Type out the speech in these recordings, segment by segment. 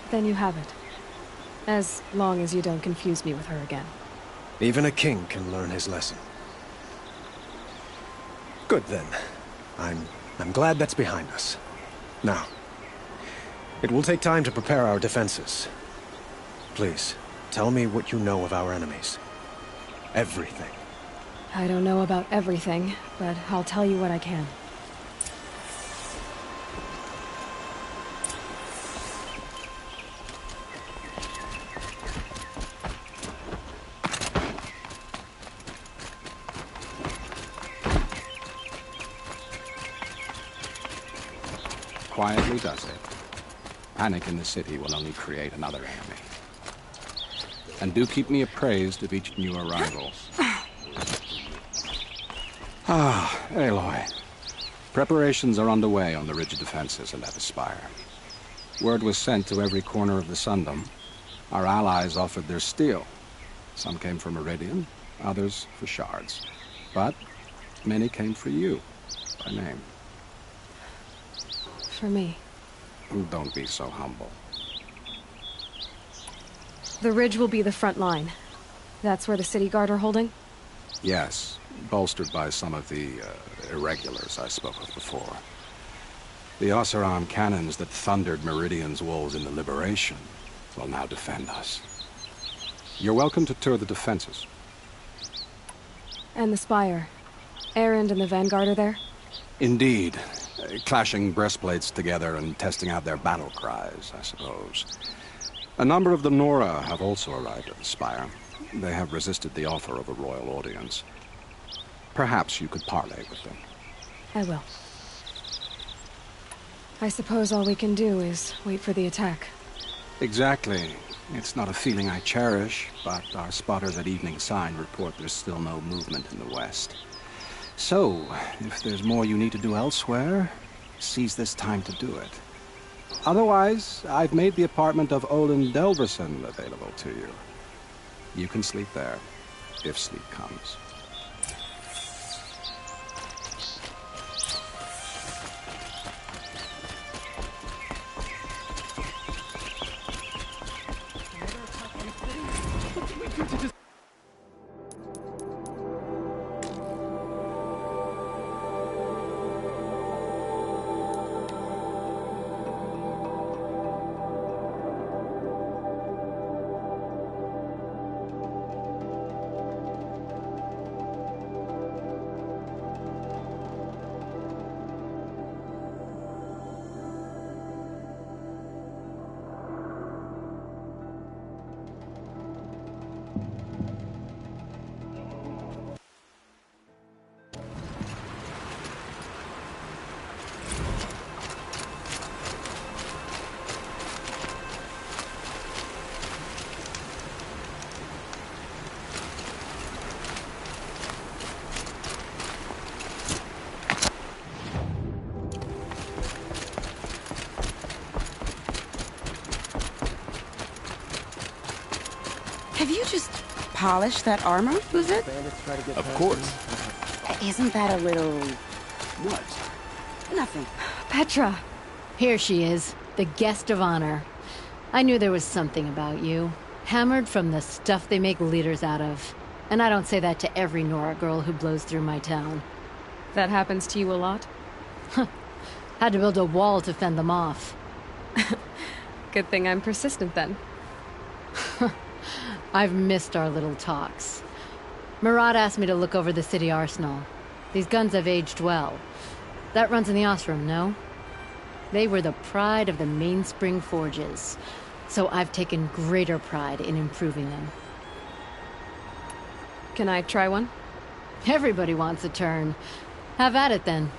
Then you have it. As long as you don't confuse me with her again. Even a king can learn his lesson. Good then. I'm glad that's behind us. Now, it will take time to prepare our defenses. Please, tell me what you know of our enemies. Everything. I don't know about everything, but I'll tell you what I can. Quietly does it. Panic in the city will only create another enemy. And do keep me appraised of each new arrival. Aloy. Preparations are underway on the ridge defenses and at the spire. Word was sent to every corner of the Sundom. Our allies offered their steel. Some came for Meridian, others for shards. But many came for you, by name. For me. Don't be so humble. The ridge will be the front line. That's where the city guard are holding? Yes, bolstered by some of the irregulars I spoke of before. The Oseram cannons that thundered Meridian's walls in the Liberation will now defend us. You're welcome to tour the defenses. And the spire. Erend and the Vanguard are there? Indeed. Clashing breastplates together and testing out their battle cries, I suppose. A number of the Nora have also arrived at the spire. They have resisted the offer of a royal audience. Perhaps you could parley with them. I will. I suppose all we can do is wait for the attack. Exactly. It's not a feeling I cherish, but our spotters at Evening Sign report there's still no movement in the west. So, if there's more you need to do elsewhere, seize this time to do it. Otherwise, I've made the apartment of Olin Delverson available to you. You can sleep there, if sleep comes. Have you just polished that armor, was it? Of course. Isn't that a little... What? nothing? Petra! Here she is, the guest of honor. I knew there was something about you. Hammered from the stuff they make leaders out of. And I don't say that to every Nora girl who blows through my town. That happens to you a lot? Had to build a wall to fend them off. Good thing I'm persistent then. I've missed our little talks. Murad asked me to look over the city arsenal. These guns have aged well. That runs in the Osram, no? They were the pride of the Mainspring Forges, so I've taken greater pride in improving them. Can I try one? Everybody wants a turn. Have at it then.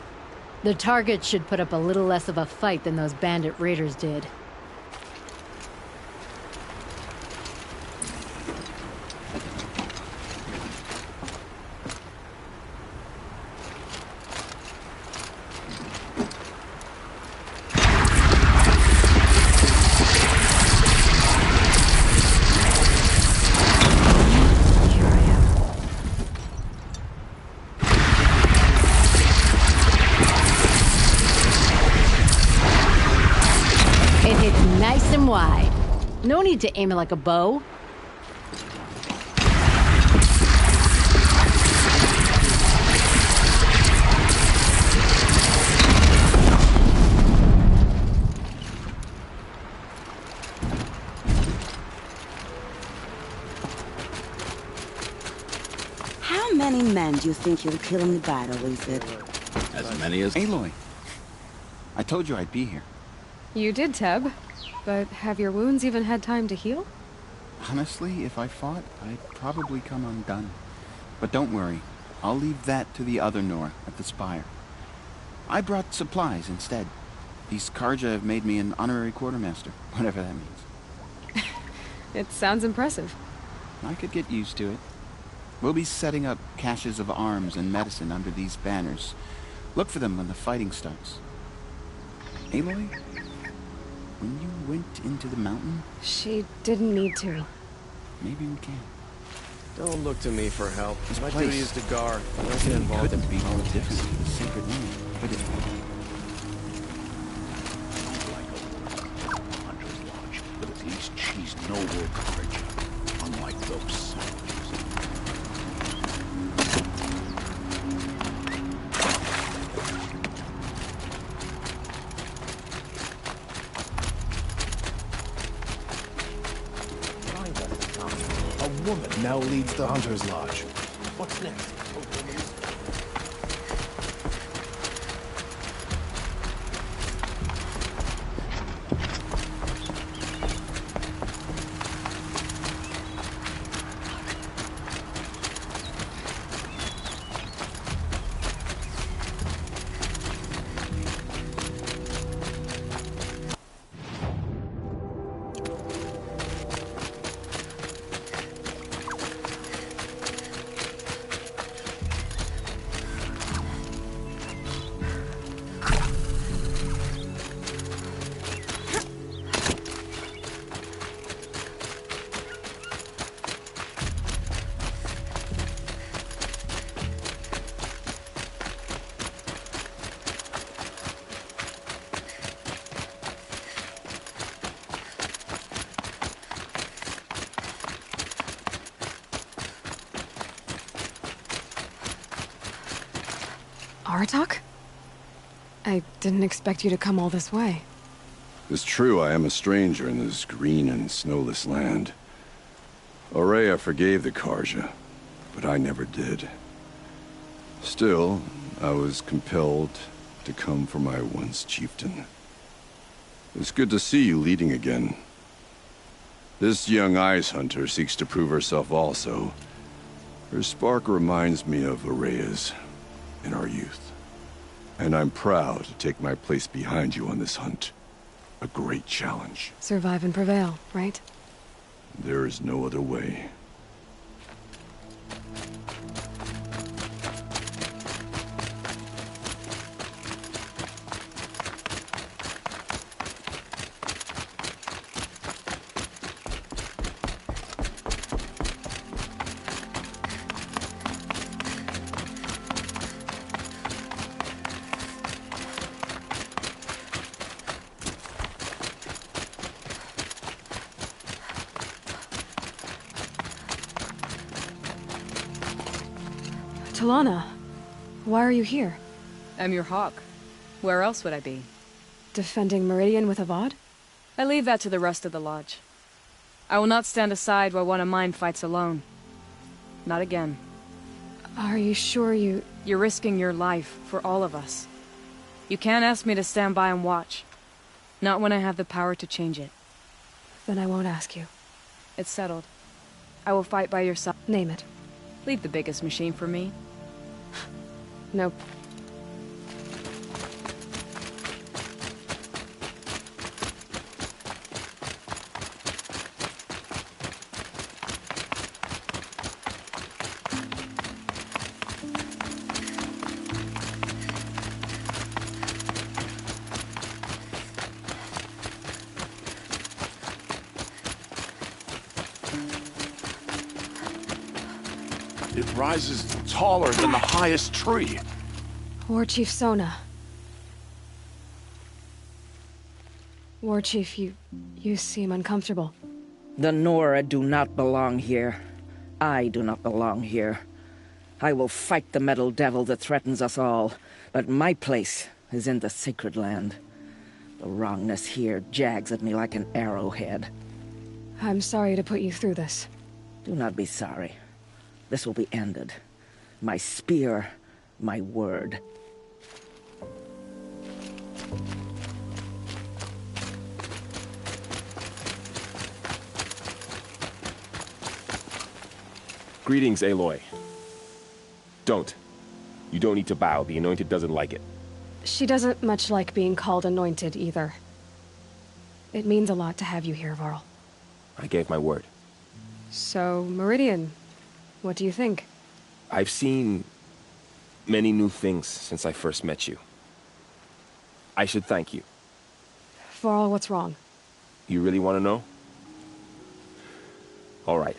The target should put up a little less of a fight than those bandit raiders did. It hits nice and wide. No need to aim it like a bow. How many men do you think you'll kill in the battle, Ethan? As many as... Aloy, I told you I'd be here. You did, Teb. But have your wounds even had time to heal? Honestly, if I fought, I'd probably come undone. But don't worry, I'll leave that to the other Nora at the Spire. I brought supplies instead. These Karja have made me an honorary quartermaster, whatever that means. It sounds impressive. I could get used to it. We'll be setting up caches of arms and medicine under these banners. Look for them when the fighting starts. Aloy, when you went into the mountain, She didn't need to. maybe we can. Don't look to me for help. This My place duty is to guard. Don't get really involved. couldn't be more different from the sacred land, could it? Hunter's Lodge, but at least she's noble courage, unlike those savages. A woman now leads the Hunter's Lodge. What's next? Aratak? I didn't expect you to come all this way. It's true I am a stranger in this green and snowless land. Aurea forgave the Karja, but I never did. Still, I was compelled to come for my once chieftain. It's good to see you leading again. This young ice hunter seeks to prove herself also. Her spark reminds me of Aurea's in our youth. And I'm proud to take my place behind you on this hunt. A great challenge. Survive and prevail, right? There is no other way. Talana, why are you here? I'm your hawk. Where else would I be? Defending Meridian with Avad? I leave that to the rest of the Lodge. I will not stand aside while one of mine fights alone. Not again. Are you sure you... You're risking your life for all of us. You can't ask me to stand by and watch. Not when I have the power to change it. Then I won't ask you. It's settled. I will fight by your side. Name it. Leave the biggest machine for me. Nope. It rises taller than the highest tree. War Chief Sona. War Chief, you seem uncomfortable. The Nora do not belong here. I do not belong here. I will fight the metal devil that threatens us all, but my place is in the sacred land. The wrongness here jags at me like an arrowhead. I'm sorry to put you through this. Do not be sorry. This will be ended. My spear, my word. Greetings, Aloy. Don't. You don't need to bow. The Anointed doesn't like it. She doesn't much like being called anointed, either. It means a lot to have you here, Varl. I gave my word. So, Meridian, what do you think? I've seen many new things since I first met you. I should thank you. Varl, what's wrong? You really want to know? All right.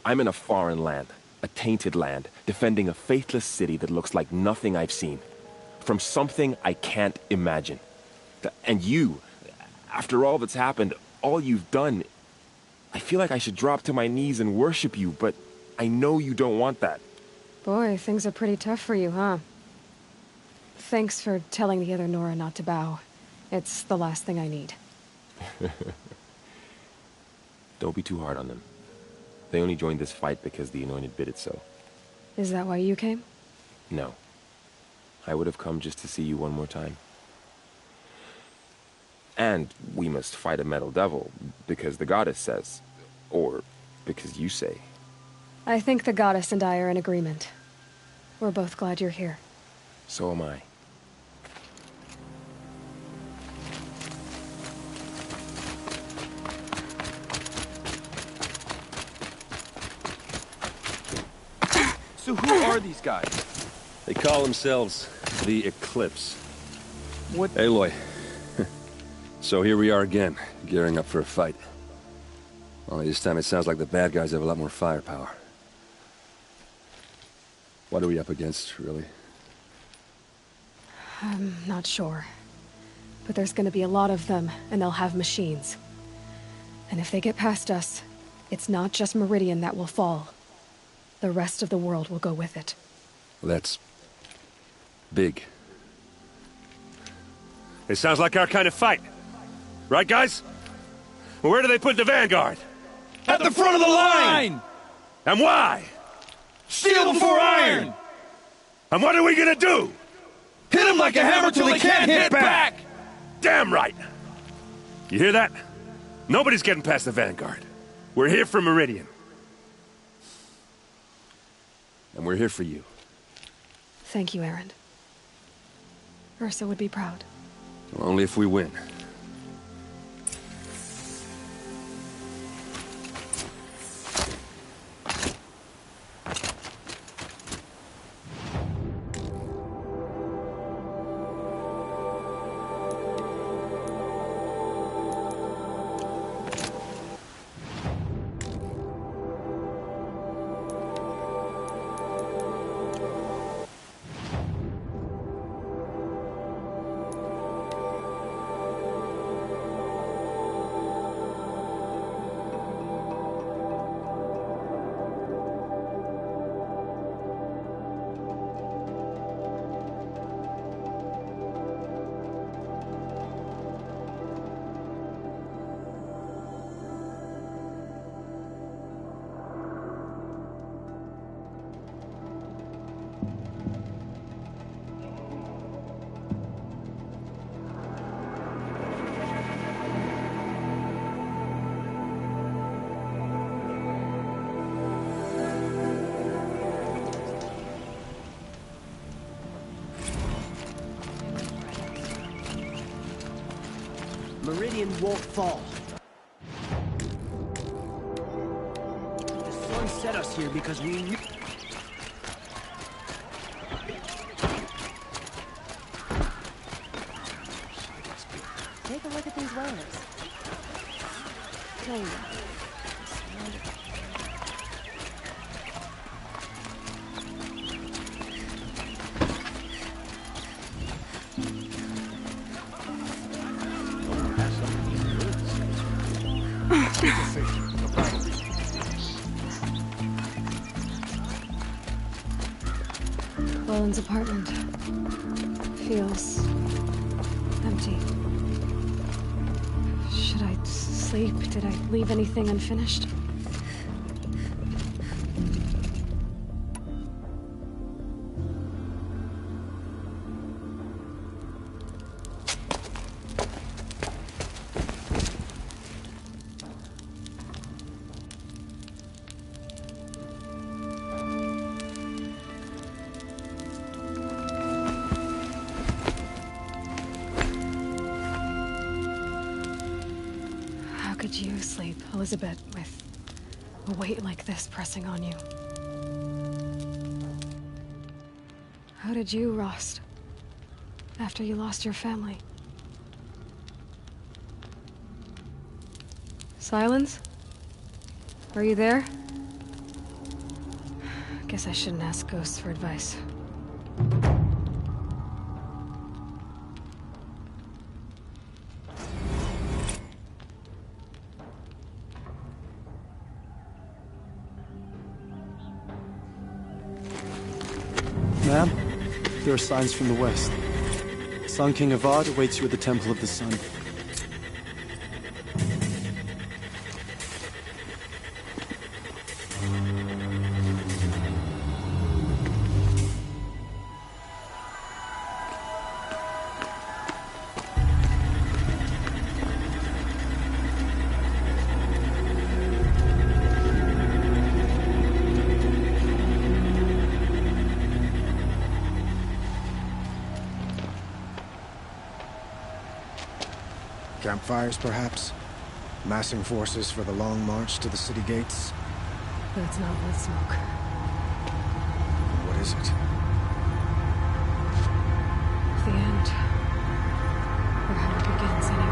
I'm in a foreign land, a tainted land, defending a faithless city that looks like nothing I've seen. From something I can't imagine. And you, after all that's happened, all you've done, I feel like I should drop to my knees and worship you, but I know you don't want that. Boy, things are pretty tough for you, huh? Thanks for telling the other Nora not to bow. It's the last thing I need. Don't be too hard on them. They only joined this fight because the Anointed bid it so. Is that why you came? No. I would have come just to see you one more time. And we must fight a metal devil, because the goddess says. Or because you say. I think the goddess and I are in agreement. We're both glad you're here. So am I. So who are these guys? They call themselves the Eclipse. What? Aloy. So here we are again, gearing up for a fight. Only this time it sounds like the bad guys have a lot more firepower. What are we up against, really? I'm not sure. But there's gonna be a lot of them, and they'll have machines. And if they get past us, it's not just Meridian that will fall. The rest of the world will go with it. Well, that's big. It sounds like our kind of fight. Right, guys? Well, where do they put the Vanguard? At the front of the line! And why? Steel before iron! And what are we gonna do? Hit him like a hammer till he can't hit back! Damn right! You hear that? Nobody's getting past the Vanguard. We're here for Meridian. And we're here for you. Thank you, Erend. Ursa would be proud. Well, only if we win. Meridian won't fall. The sun set us here because we knew... Take a look at these wares. Tell you what. Boland's apartment feels empty. Should I sleep? Did I leave anything unfinished? How could you sleep, Elizabeth, with a weight like this pressing on you? How did you, Rost, after you lost your family? Silence? Are you there? Guess I shouldn't ask ghosts for advice. Ma'am, there are signs from the west. Sun King Avad awaits you at the Temple of the Sun. Campfires, perhaps? Massing forces for the long march to the city gates? That's not blood smoke. What is it? The end. Or how it begins, anyway.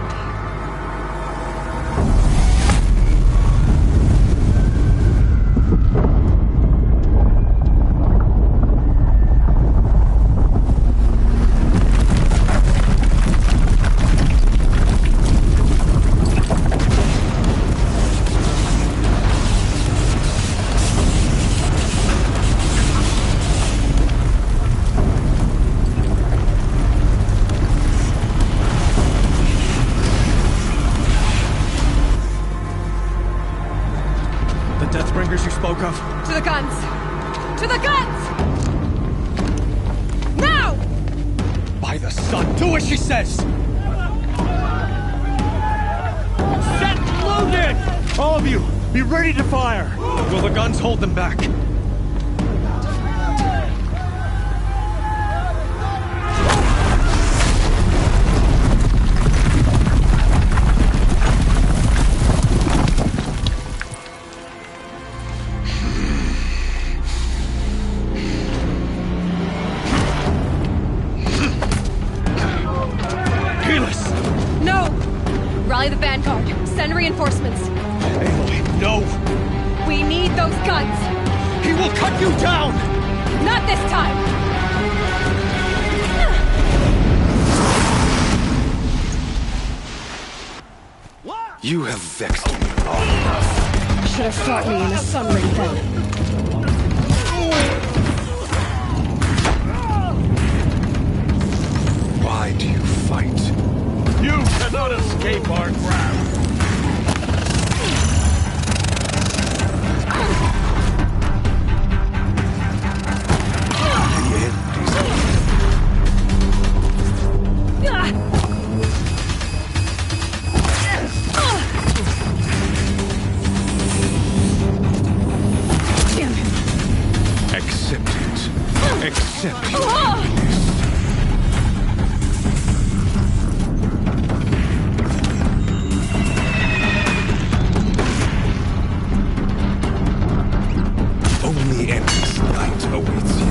Deathbringers you spoke of? To the guns! To the guns! Now! By the sun, do as she says! Set loaded! All of you, be ready to fire! Will the guns hold them back? Rally the vanguard. Send reinforcements. Aloy, no! We need those guns! He will cut you down! Not this time! You have vexed me long enough. Should have fought me in a sun ring then. Why do you fight? You cannot escape our grasp! Accept it. Accept it. Only endless light awaits you.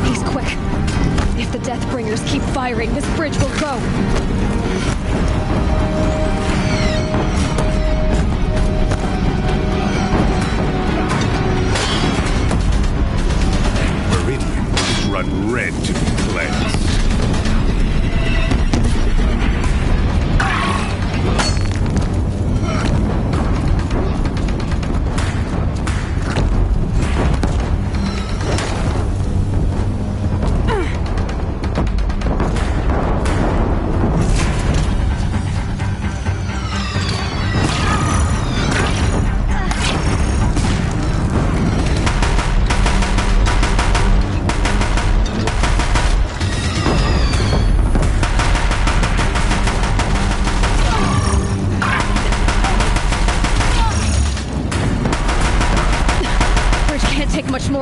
He's quick. If the Deathbringers keep firing, this bridge will go. Meridian must run red to be cleansed.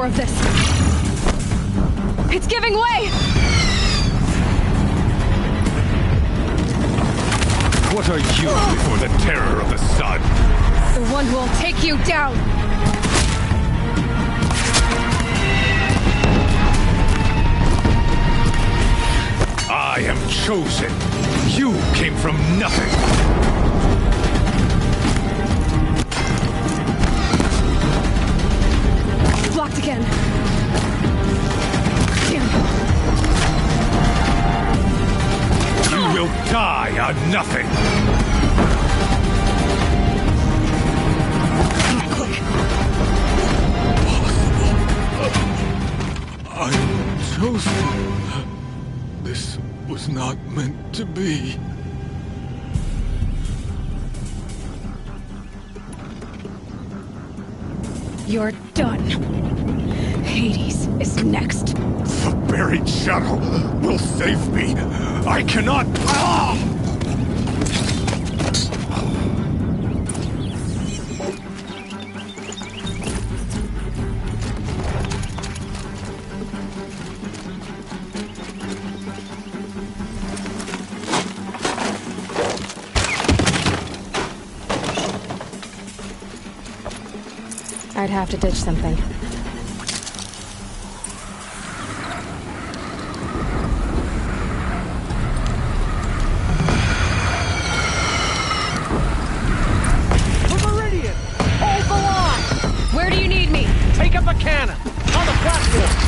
of this. It's giving way! What are you before the terror of the sun? The one who will take you down! I am chosen. You came from nothing. Blocked again. Damn. You will die on nothing. I'm chosen. This was not meant to be. You're done. Hades is next. The buried shuttle will save me. I cannot... Ah! I'd have to ditch something. Meridian! Hold the line! Where do you need me? Take up a cannon! On the platform!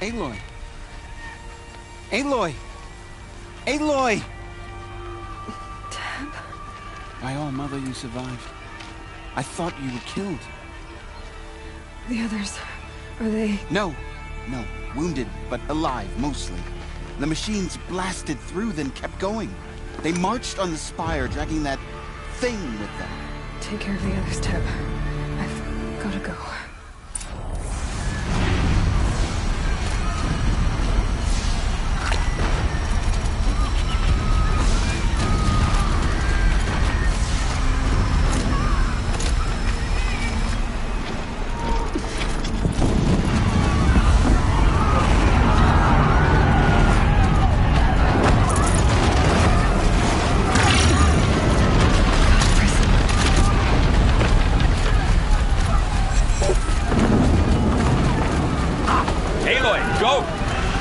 Aloy! Aloy! Aloy! Teb? By all, Mother, you survived. I thought you were killed. The others, are they... No. Wounded, but alive, mostly. The machines blasted through, then kept going. They marched on the spire, dragging that thing with them. Take care of the others, Teb. I've gotta go.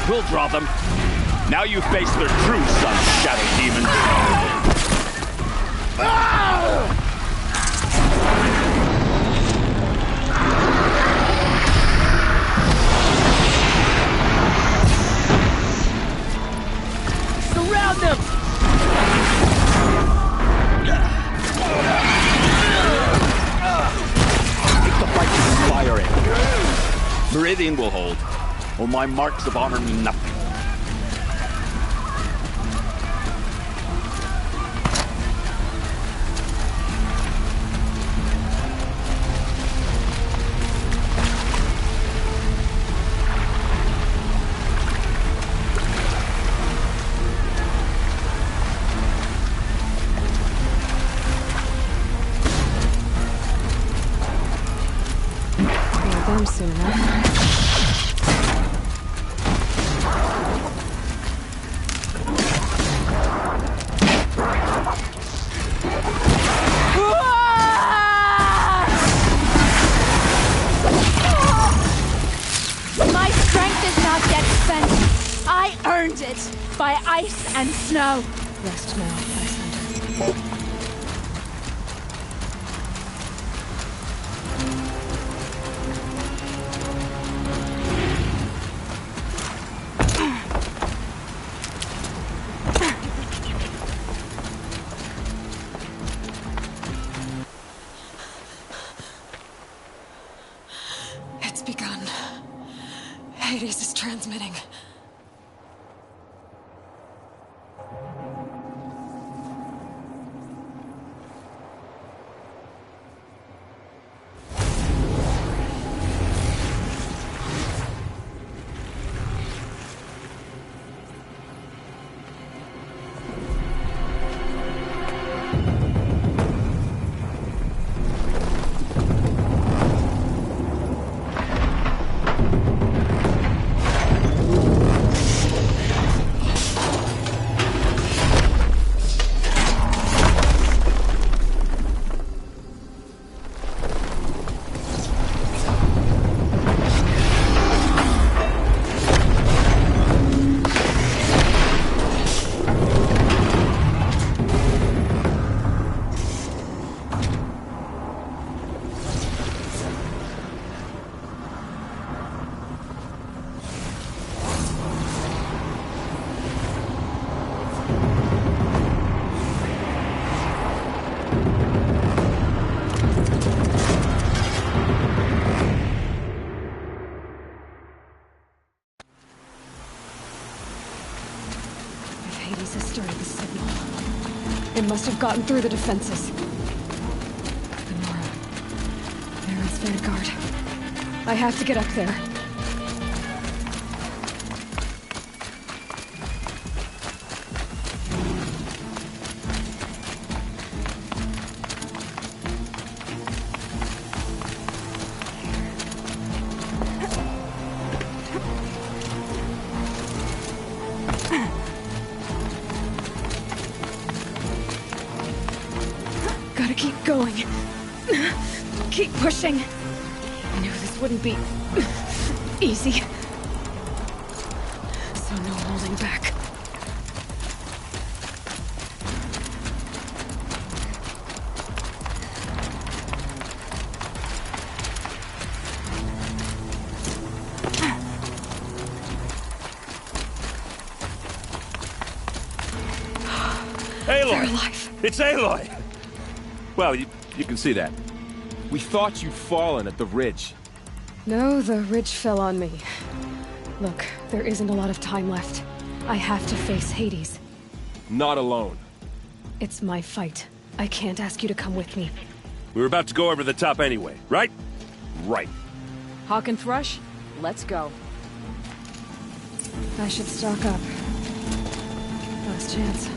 We'll draw them. Now you face their true son, Shadow Demon. Surround them! Take the fight to Spire in. Meridian will hold. Well, my marks of honor mean nothing. Well, them soon enough. By ice and snow. Rest now, Icelander. It's begun. Hades is transmitting. Hades has started the signal. It must have gotten through the defenses. Gamora. Aaron's vanguard. I have to get up there. Gotta keep going. Keep pushing. I knew this wouldn't be easy. So no holding back. Aloy! They're alive. It's Aloy! Well, you can see that. We thought you'd fallen at the ridge. No, the ridge fell on me. Look, there isn't a lot of time left. I have to face Hades. Not alone. It's my fight. I can't ask you to come with me. We were about to go over the top anyway, right? Right. Hawk and Thrush, let's go. I should stock up. Last chance.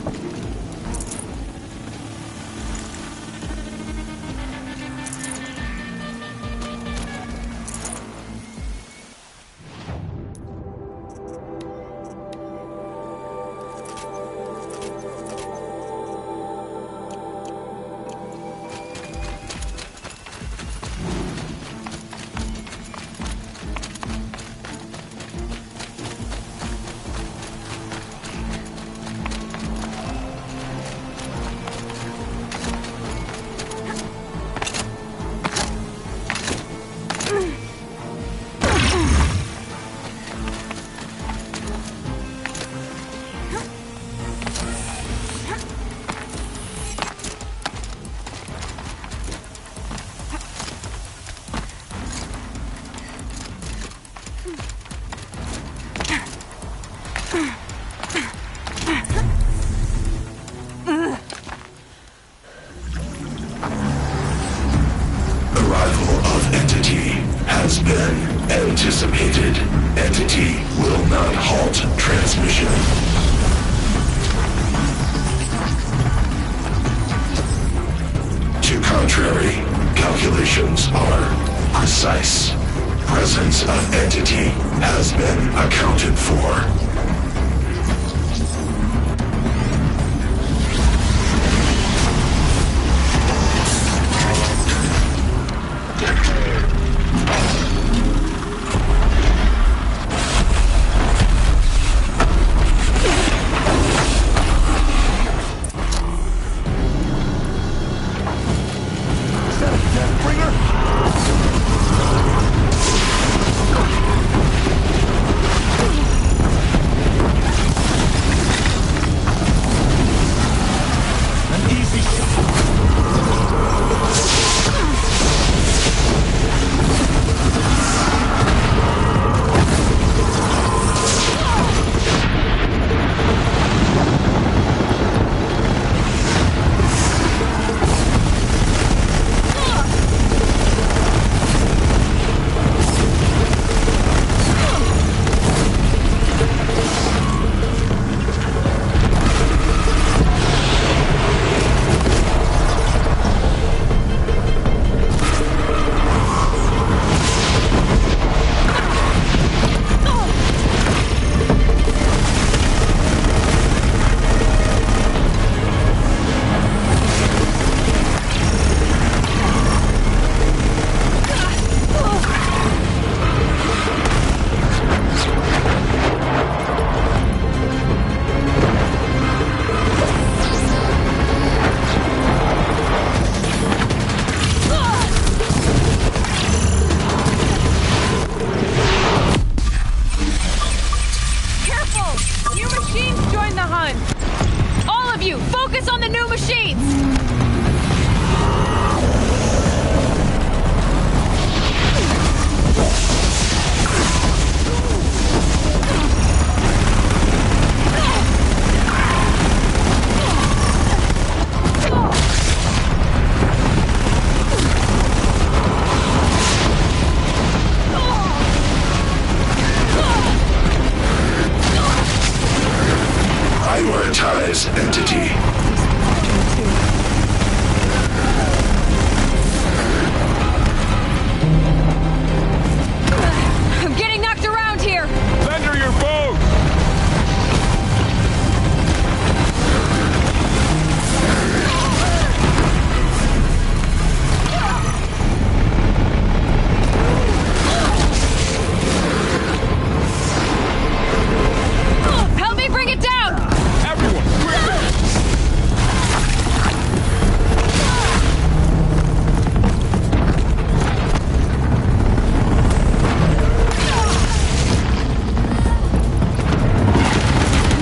Anticipated. Entity will not halt transmission. To contrary, calculations are precise. Presence of entity has been accounted for. Prioritize entity. I'm getting knocked around here! Render your boat! Help me bring it down! Everyone, quickly!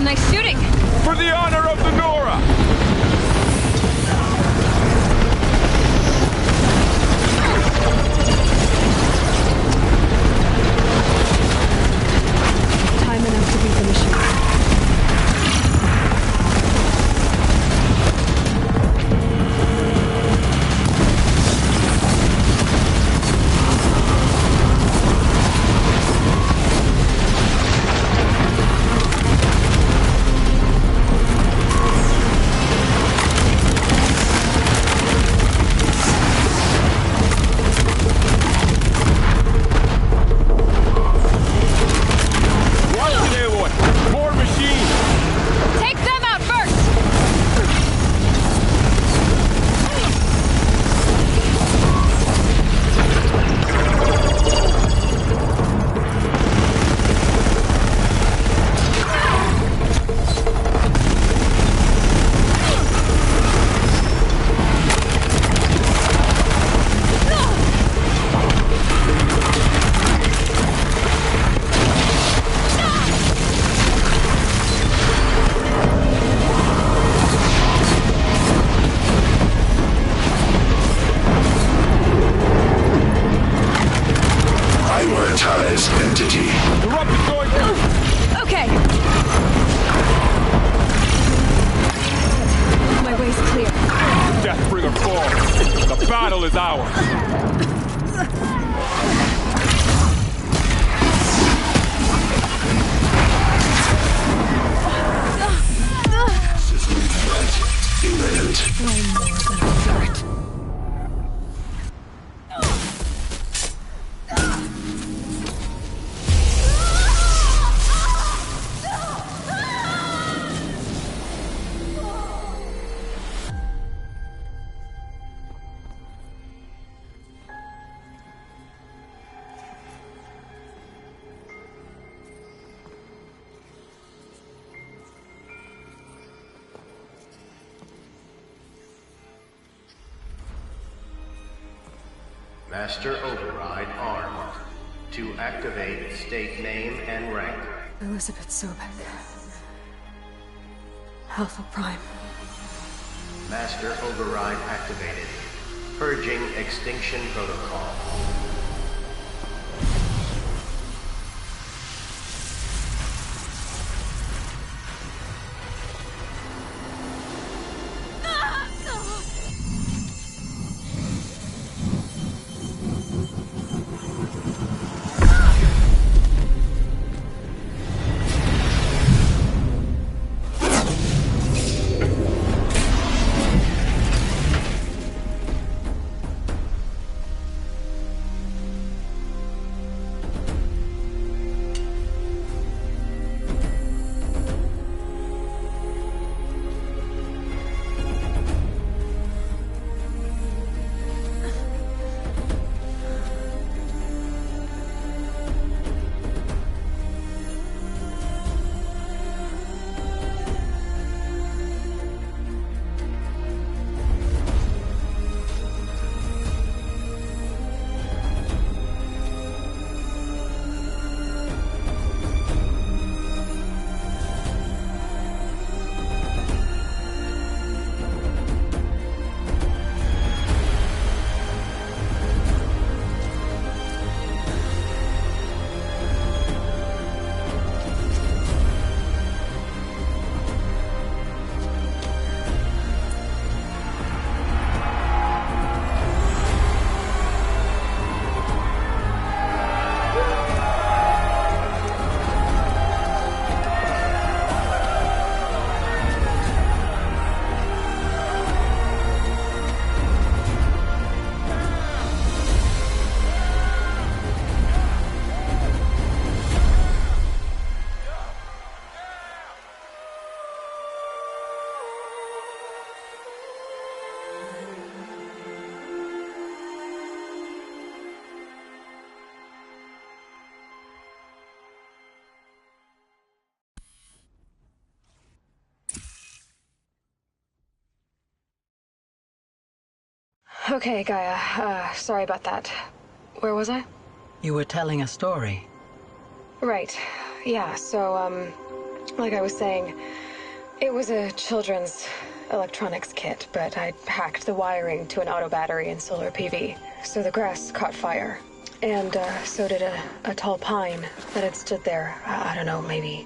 Nice shooting! For the honor of the Nora! is ours. Imminent. Way more than a threat. Master Override armed. To activate, state name and rank. Elizabeth Sobek. Alpha Prime. Master Override activated. Purging Extinction Protocol. Okay, Gaia. Sorry about that. Where was I? You were telling a story. Right. Yeah, so, like I was saying, it was a children's electronics kit, but I hacked the wiring to an auto battery and solar PV. So the grass caught fire. And, so did a tall pine that had stood there, I don't know, maybe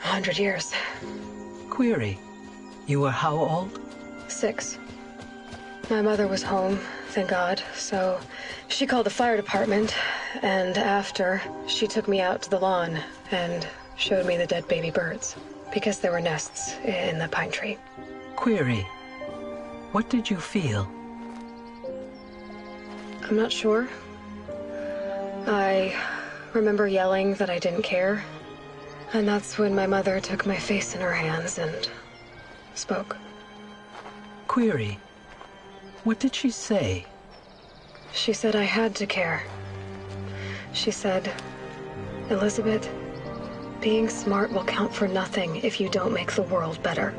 100 years. Query. You were how old? 6. My mother was home, thank God, so she called the fire department, and after, she took me out to the lawn and showed me the dead baby birds, because there were nests in the pine tree. Query. What did you feel? I'm not sure. I remember yelling that I didn't care, and that's when my mother took my face in her hands and spoke. Query. What did she say? She said I had to care. She said, Elizabeth, being smart will count for nothing if you don't make the world better.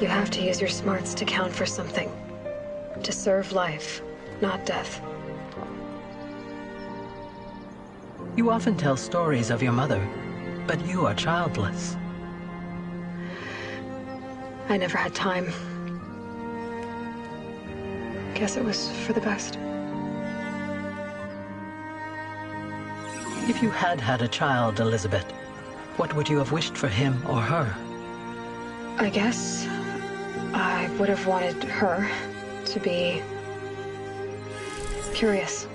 You have to use your smarts to count for something. To serve life, not death. You often tell stories of your mother, but you are childless. I never had time. Guess it was for the best. If you had had a child, Elizabeth, what would you have wished for him or her? I guess I would have wanted her to be Curious.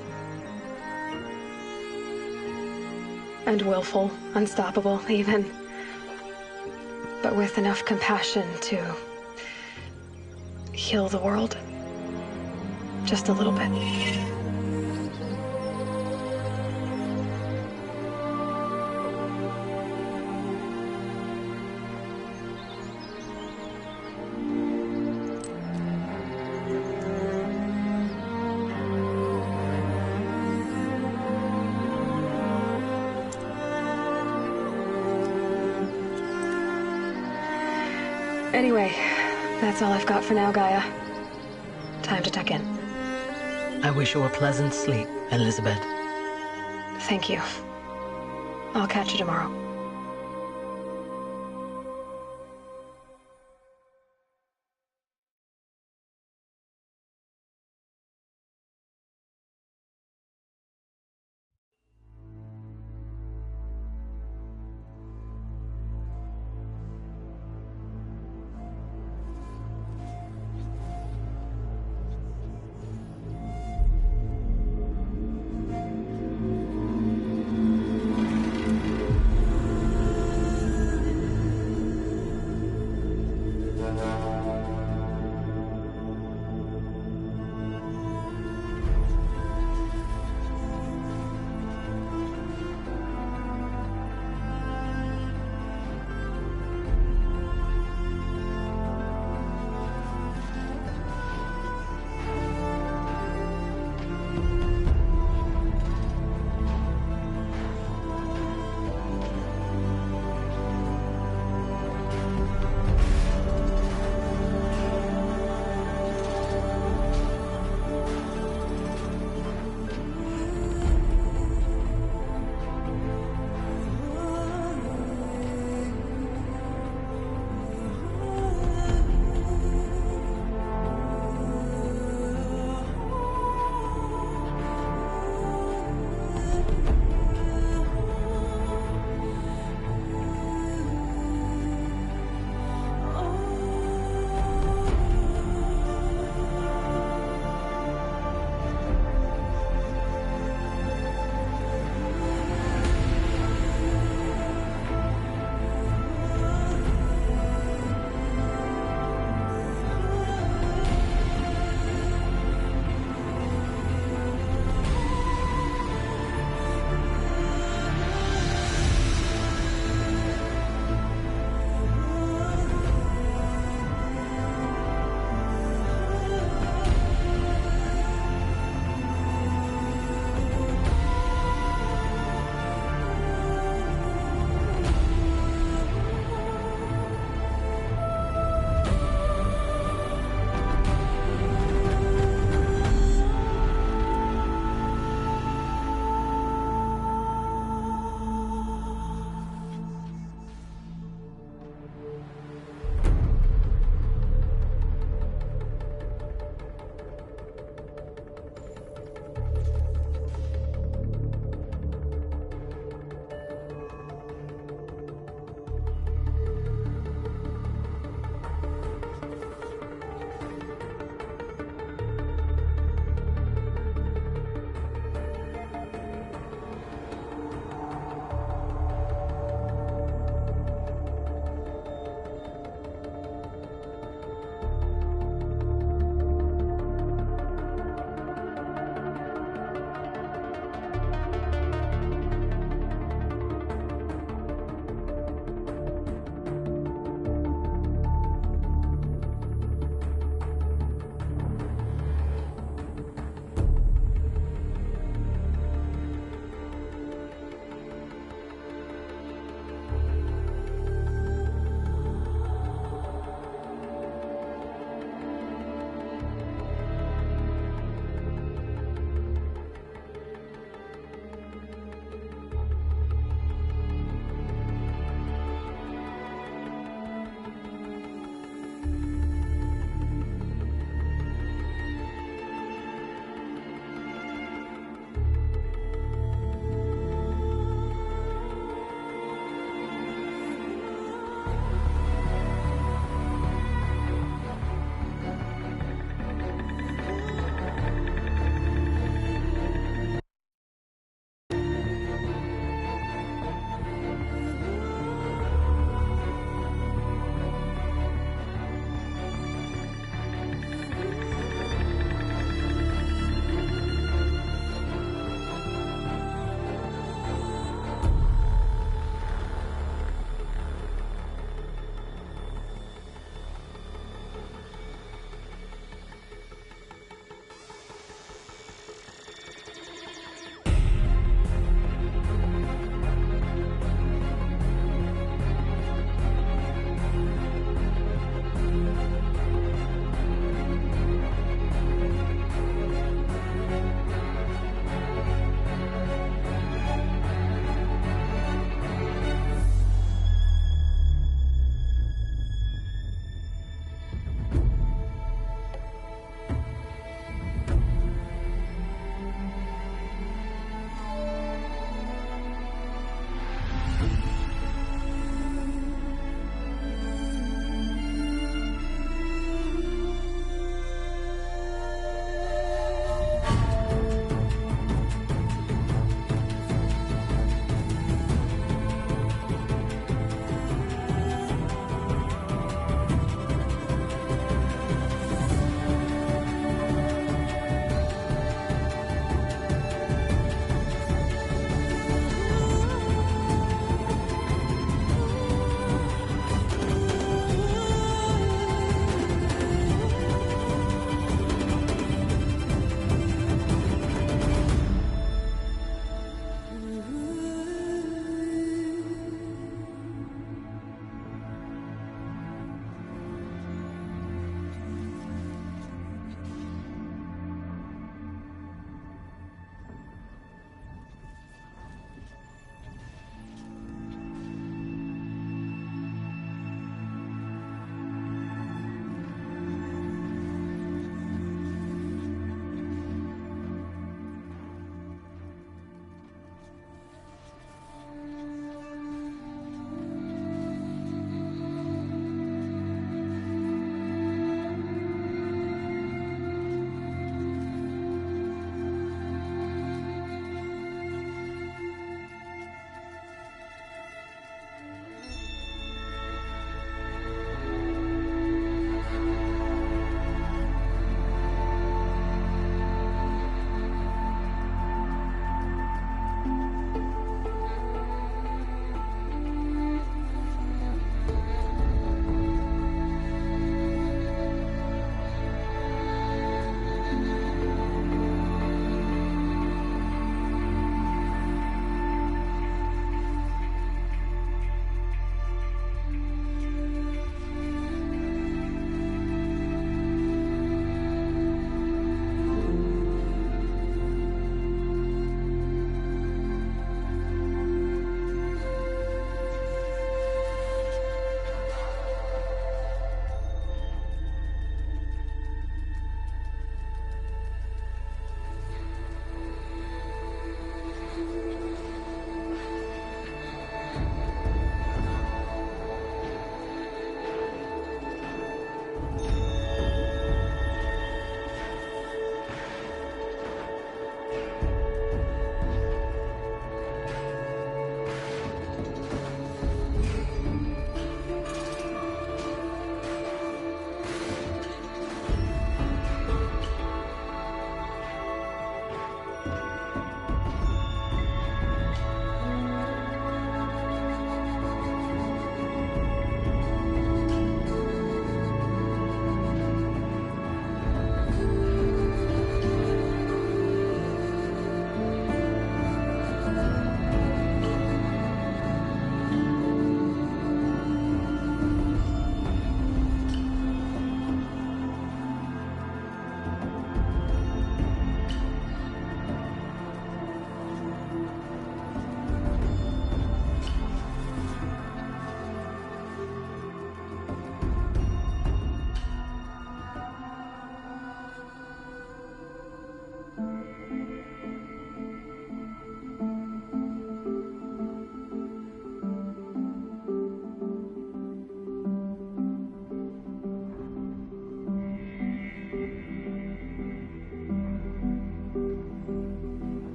And willful, unstoppable, even. But with enough compassion to heal the world. Just a little bit. Anyway, that's all I've got for now, Gaia. Time to tuck in. I wish you a pleasant sleep, Elizabeth. Thank you. I'll catch you tomorrow.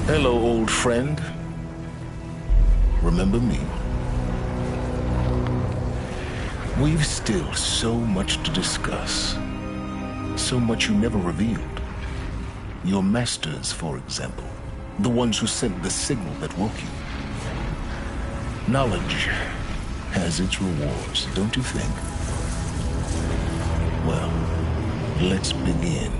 Hello, old friend. Remember me? We've still so much to discuss. So much you never revealed. Your masters, for example. The ones who sent the signal that woke you. Knowledge has its rewards, don't you think? Well, let's begin.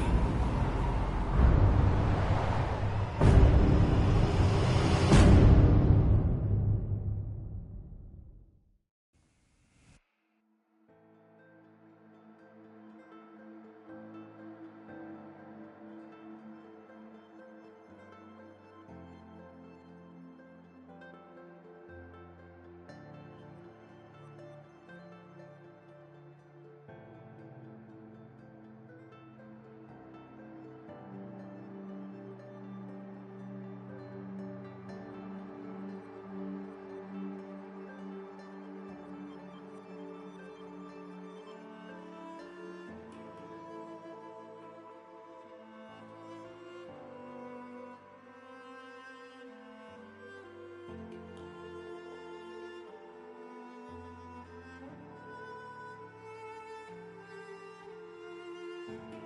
Thank you. you